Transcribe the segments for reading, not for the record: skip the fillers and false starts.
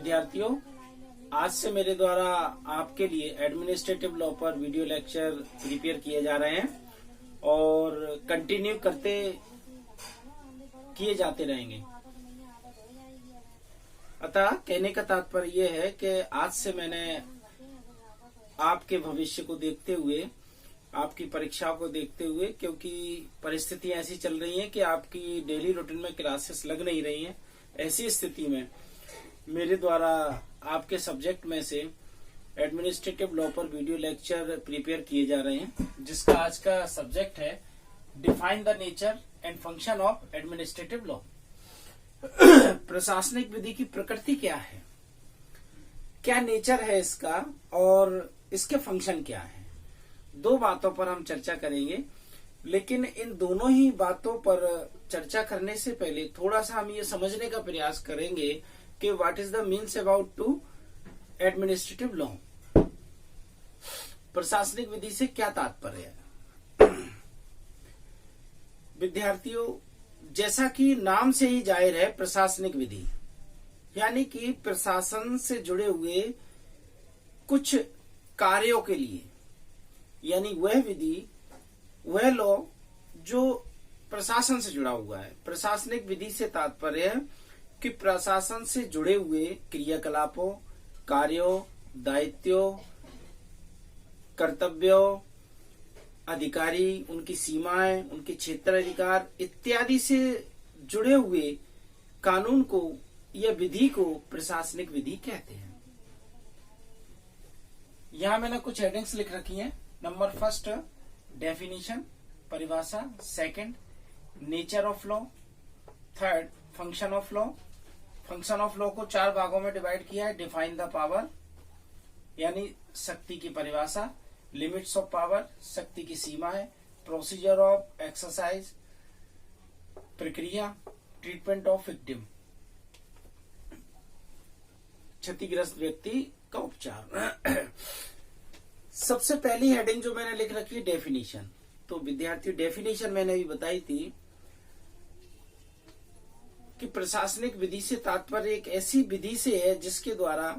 विद्यार्थियों, आज से मेरे द्वारा आपके लिए एडमिनिस्ट्रेटिव लॉ पर वीडियो लेक्चर प्रिपेयर किए जा रहे हैं और कंटिन्यू किए जाते रहेंगे। अतः कहने का तात्पर्य यह है कि आज से मैंने आपके भविष्य को देखते हुए, आपकी परीक्षाओं को देखते हुए, क्योंकि परिस्थितियां ऐसी चल रही हैं कि आपकी डेली रूटीन में क्लासेस लग नहीं रही हैं, ऐसी स्थिति में मेरे द्वारा आपके सब्जेक्ट में से एडमिनिस्ट्रेटिव लॉ पर वीडियो लेक्चर प्रिपेयर किए जा रहे हैं, जिसका आज का सब्जेक्ट है define the nature and function of administrative law. प्रशासनिक विधि की प्रकृति क्या है, क्या नेचर है इसका और इसके फंक्शन क्या है। दो बातों पर हम चर्चा करेंगे, लेकिन इन दोनों ही बातों पर चर्चा करने से पहले थोड़ा सा हम ये समझने का प्रयास करेंगे कि what is the means about to administrative law. प्रशासनिक विधि से क्या तात्पर्य है। विद्यार्थियों, जैसा कि नाम से ही जाहिर है, प्रशासनिक विधि यानी कि प्रशासन से जुड़े हुए कुछ कार्यों के लिए, यानी वह विधि, वह लॉ जो प्रशासन से जुड़ा हुआ है। प्रशासनिक विधि से तात्पर्य है कि प्रशासन से जुड़े हुए क्रियाकलापों, कार्यों, दायित्वों, कर्तव्यों, अधिकारी, उनकी सीमाएं, उनके क्षेत्राधिकार इत्यादि से जुड़े हुए कानून को या विधि को प्रशासनिक विधि कहते हैं। यहां मैंने कुछ हेडिंग्स लिख रखी हैं। नंबर फर्स्ट, डेफिनेशन, परिभाषा। Second, nature of law. Third, function of law. Function of law को 4 भागों में डिवाइड किया है। डिफाइन द पावर यानी शक्ति की परिभाषा, लिमिट्स ऑफ पावर शक्ति की सीमा है, प्रोसीजर ऑफ एक्सरसाइज प्रक्रिया, ट्रीटमेंट ऑफ विक्टिम क्षतिग्रस्त व्यक्ति का उपचार। सबसे पहली हेडिंग जो मैंने लिख रखी है, डेफिनेशन। तो विद्यार्थियों, डेफिनेशन मैंने अभी बताई थी कि प्रशासनिक विधि से तात्पर्य एक ऐसी विधि से है जिसके द्वारा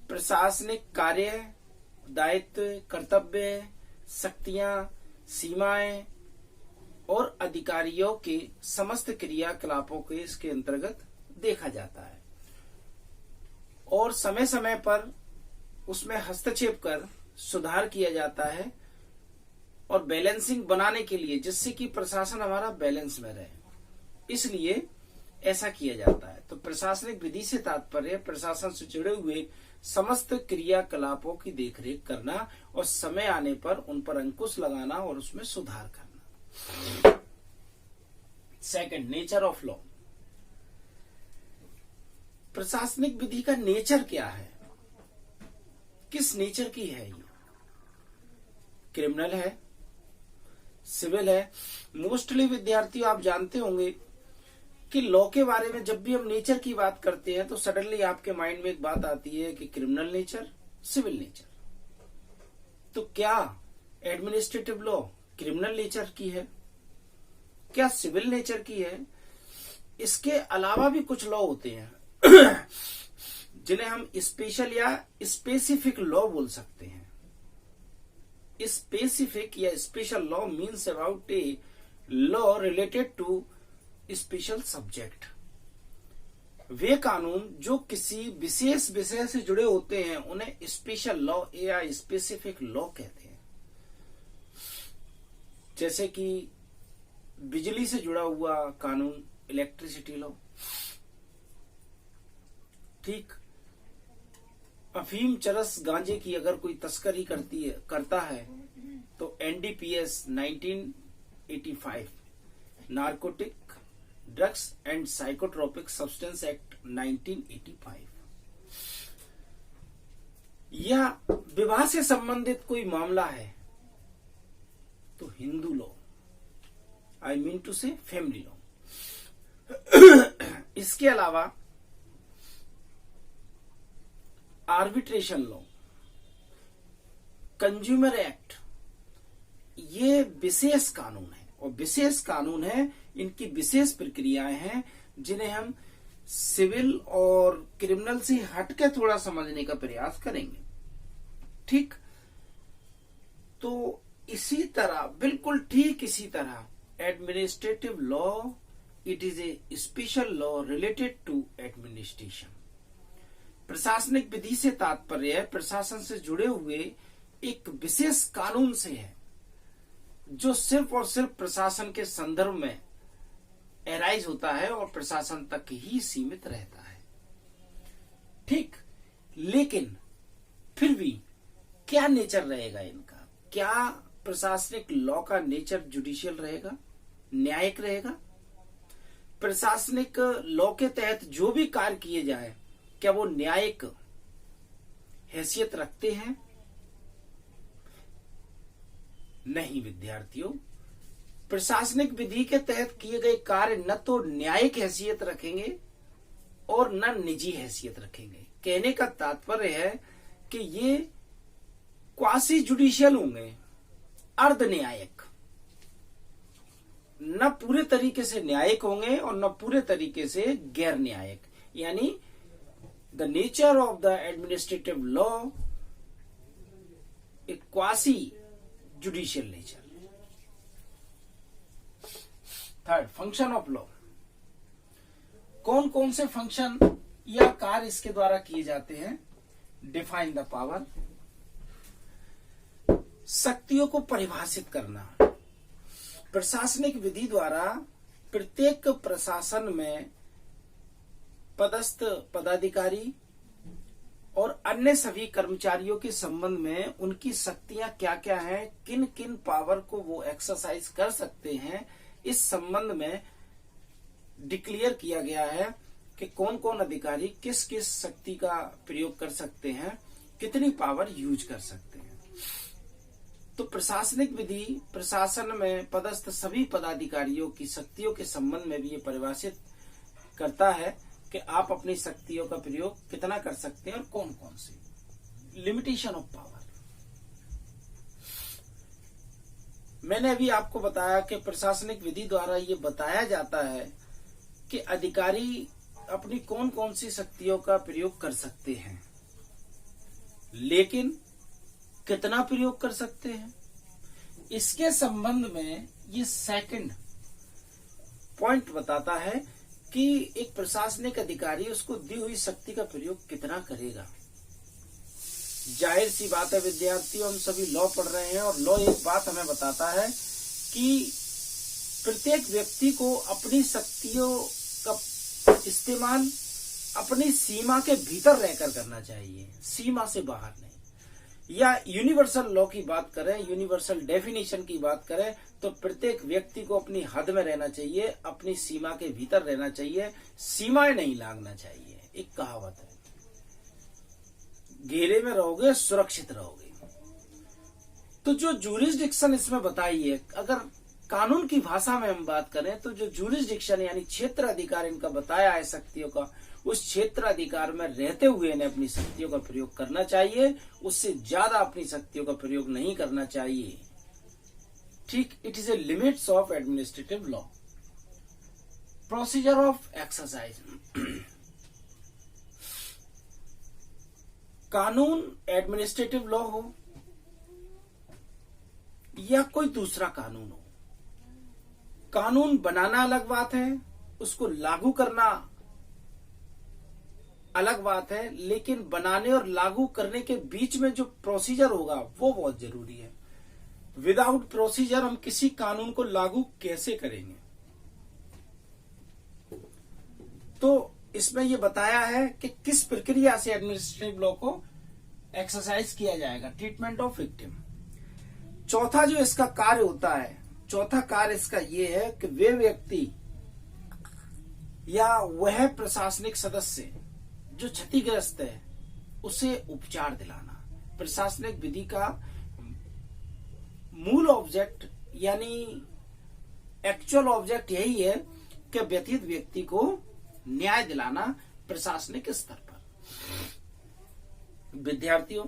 प्रशासनिक कार्य, दायित्व, कर्तव्य, शक्तियां, सीमाएं और अधिकारियों के समस्त क्रियाकलापों के इसके अंतर्गत देखा जाता है और समय समय पर उसमें हस्तक्षेप कर सुधार किया जाता है और बैलेंसिंग बनाने के लिए, जिससे कि प्रशासन हमारा बैलेंस में रहे, इसलिए ऐसा किया जाता है। तो प्रशासनिक विधि से तात्पर्य प्रशासन से जुड़े हुए समस्त क्रियाकलापों की देखरेख करना और समय आने पर उन पर अंकुश लगाना और उसमें सुधार करना। Second, nature of law. प्रशासनिक विधि का नेचर क्या है, किस नेचर की है ये। क्रिमिनल है, सिविल है। मोस्टली विद्यार्थियों, आप जानते होंगे कि लॉ के बारे में जब भी हम नेचर की बात करते हैं तो सडनली आपके माइंड में एक बात आती है कि क्रिमिनल नेचर, सिविल नेचर। तो क्या एडमिनिस्ट्रेटिव लॉ क्रिमिनल नेचर की है, क्या सिविल नेचर की है? इसके अलावा भी कुछ लॉ होते हैं जिन्हें हम स्पेशल या स्पेसिफिक लॉ बोल सकते हैं। स्पेसिफिक या special law means about a law related to special subject. वे कानून जो किसी विशेष विषय से जुड़े होते हैं उन्हें स्पेशल लॉ या स्पेसिफिक लॉ कहते हैं। जैसे कि बिजली से जुड़ा हुआ कानून, इलेक्ट्रिसिटी लॉ। ठीक, अफीम, चरस, गांजे की अगर कोई तस्करी करता है तो NDPS 1985, narcotic drugs and psychotropic substance act 1985, या विवाह से संबंधित कोई मामला है तो Hindu law, I mean to say family law. इसके अलावा आर्बिट्रेशन लॉ, कंज्यूमर एक्ट, ये विशेष कानून है और विशेष कानून है, इनकी विशेष प्रक्रियाएं हैं जिन्हें हम सिविल और क्रिमिनल से हटके थोड़ा समझने का प्रयास करेंगे। ठीक, तो इसी तरह, बिल्कुल ठीक इसी तरह administrative law, it is a special law related to administration. प्रशासनिक विधि से तात्पर्य प्रशासन से जुड़े हुए एक विशेष कानून से है, जो सिर्फ और सिर्फ प्रशासन के संदर्भ में एराइज होता है और प्रशासन तक ही सीमित रहता है। ठीक, लेकिन फिर भी क्या नेचर रहेगा इनका? क्या प्रशासनिक लॉ का नेचर जुडिशियल रहेगा, न्यायिक रहेगा? प्रशासनिक लॉ के तहत जो भी कार्य किए जाए, क्या वो न्यायिक हैसियत रखते हैं? नहीं विद्यार्थियों, प्रशासनिक विधि के तहत किए गए कार्य न तो न्यायिक हैसियत रखेंगे और न निजी हैसियत रखेंगे। कहने का तात्पर्य है कि ये क्वासी जुडिशियल होंगे, अर्ध न्यायिक, न पूरे तरीके से न्यायिक होंगे और न पूरे तरीके से गैर न्यायिक। यानी the nature of the administrative law, A quasi judicial nature. Third, function of law. कौन कौन से फंक्शन या कार्य इसके द्वारा किए जाते हैं? डिफाइन द पावर, शक्तियों को परिभाषित करना। प्रशासनिक विधि द्वारा प्रत्येक प्रशासन में पदस्थ पदाधिकारी और अन्य सभी कर्मचारियों के संबंध में उनकी शक्तियां क्या क्या हैं, किन किन पावर को वो एक्सरसाइज कर सकते हैं, इस संबंध में डिक्लेयर किया गया है कि कौन कौन अधिकारी किस किस शक्ति का प्रयोग कर सकते हैं, कितनी पावर यूज कर सकते हैं। तो प्रशासनिक विधि प्रशासन में पदस्थ सभी पदाधिकारियों की शक्तियों के संबंध में भी ये परिभाषित करता है कि आप अपनी शक्तियों का प्रयोग कितना कर सकते हैं और कौन कौन सी। लिमिटेशन ऑफ पावर, मैंने अभी आपको बताया कि प्रशासनिक विधि द्वारा ये बताया जाता है कि अधिकारी अपनी कौन कौन सी शक्तियों का प्रयोग कर सकते हैं, लेकिन कितना प्रयोग कर सकते हैं, इसके संबंध में ये सेकंड पॉइंट बताता है कि एक प्रशासनिक अधिकारी उसको दी हुई शक्ति का प्रयोग कितना करेगा। जाहिर सी बात है विद्यार्थियों, हम सभी लॉ पढ़ रहे हैं और लॉ एक बात हमें बताता है कि प्रत्येक व्यक्ति को अपनी शक्तियों का इस्तेमाल अपनी सीमा के भीतर रहकर करना चाहिए, सीमा से बाहर नहीं। या यूनिवर्सल लॉ की बात करें, यूनिवर्सल डेफिनेशन की बात करें, तो प्रत्येक व्यक्ति को अपनी हद में रहना चाहिए, अपनी सीमा के भीतर रहना चाहिए, सीमाएं नहीं लांघना चाहिए। एक कहावत है, घेरे में रहोगे सुरक्षित रहोगे। तो जो जूरिसडिक्शन इसमें बताई है, अगर कानून की भाषा में हम बात करें तो जो जूरिसडिक्शन यानी क्षेत्र अधिकार इनका बताया है शक्तियों का, उस क्षेत्र अधिकार में रहते हुए इन्हें अपनी शक्तियों का प्रयोग करना चाहिए, उससे ज्यादा अपनी शक्तियों का प्रयोग नहीं करना चाहिए। ठीक, it is A limits of administrative law. Procedure of exercise, कानून एडमिनिस्ट्रेटिव लॉ हो या कोई दूसरा कानून हो, कानून बनाना अलग बात है, उसको लागू करना अलग बात है, लेकिन बनाने और लागू करने के बीच में जो प्रोसीजर होगा वो बहुत जरूरी है। विदाउट प्रोसीजर हम किसी कानून को लागू कैसे करेंगे? तो इसमें यह बताया है कि किस प्रक्रिया से एडमिनिस्ट्रेटिव लॉ को एक्सरसाइज किया जाएगा। ट्रीटमेंट ऑफ विक्टिम, चौथा जो इसका कार्य होता है, चौथा कार्य इसका यह है कि वे व्यक्ति या वह प्रशासनिक सदस्य जो क्षतिग्रस्त है उसे उपचार दिलाना। प्रशासनिक विधि का मूल ऑब्जेक्ट यानी एक्चुअल ऑब्जेक्ट यही है कि व्यथित व्यक्ति को न्याय दिलाना प्रशासनिक स्तर पर। विद्यार्थियों,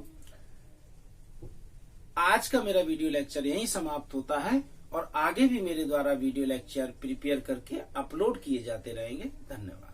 आज का मेरा वीडियो लेक्चर यहीं समाप्त होता है और आगे भी मेरे द्वारा वीडियो लेक्चर प्रिपेयर करके अपलोड किए जाते रहेंगे। धन्यवाद।